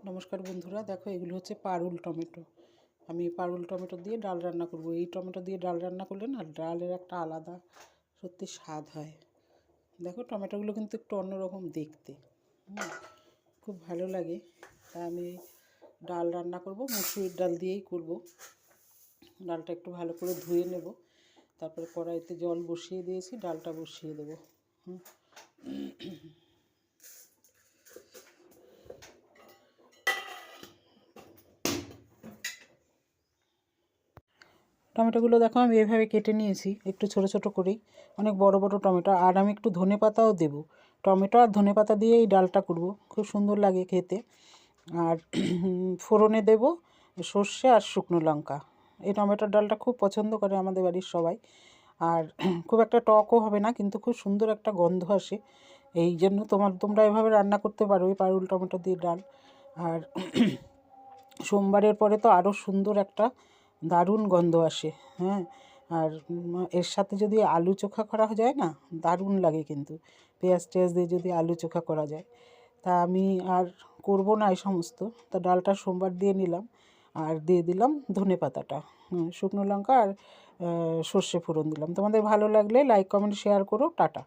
নমস্কার বন্ধুরা, দেখো এগুলো হচ্ছে পারুল টমেটো। আমি পারুল টমেটো দিয়ে ডাল রান্না করব। এই টমেটো দিয়ে ডাল রান্না করলে না ডালের একটা আলাদা সত্যি স্বাদ হয়। দেখো টমেটোগুলো কিন্তু একটু অন্যরকম দেখতে, খুব ভালো লাগে। তা আমি ডাল রান্না করব, মুসুরির ডাল দিয়েই করব। ডালটা একটু ভালো করে ধুয়ে নেব, তারপরে কড়াইতে জল বসিয়ে দিয়েছি, ডালটা বসিয়ে দেবো। টমেটোগুলো দেখো আমি এভাবে কেটে নিয়েছি একটু ছোট ছোট করেই, অনেক বড় বড় টমেটো। আর আমি একটু ধনেপাতাও দেবো। টমেটো আর ধনেপাতা দিয়ে এই ডালটা করব, খুব সুন্দর লাগে খেতে। আর ফোড়নে দেব সর্ষে আর শুকনো লঙ্কা। এই টমেটোর ডালটা খুব পছন্দ করে আমাদের বাড়ির সবাই। আর খুব একটা টকও হবে না, কিন্তু খুব সুন্দর একটা গন্ধ আসে। এই জন্য তোমরা এভাবে রান্না করতে পারো এই পারুল টমেটো দিয়ে ডাল। আর সোমবারের পরে তো আরও সুন্দর একটা দারুণ গন্ধ আসে। হ্যাঁ, আর এর সাথে যদি আলু চোখা করা যায় না, দারুণ লাগে কিন্তু। পেঁয়াজ টেয়াজ দিয়ে যদি আলু চোখা করা যায়। তা আমি আর করব না এই সমস্ত। তা ডালটা সোমবার দিয়ে নিলাম, আর দিয়ে দিলাম ধনেপাতাটা, শুকনো লঙ্কা আর সর্ষে ফোড়ন দিলাম। তোমাদের ভালো লাগলে লাইক কমেন্ট শেয়ার করো। টাটা।